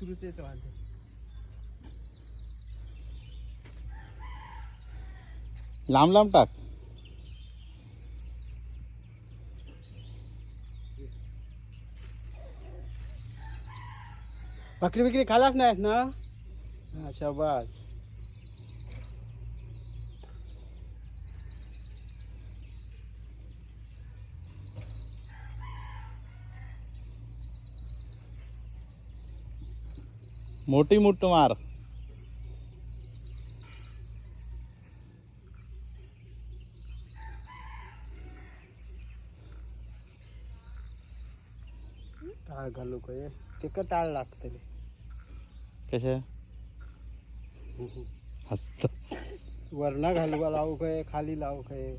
तुरुचेच वांदे. लांब लांब टाक. भाकरी बिकरी खालाच नाहीस ना. हा शाबास. मोठी मुठ मार. टाळ घालू काय ते का टाळ लागतले. कशा हसत. वरणा घालवा लावू काय खाली लावू काय.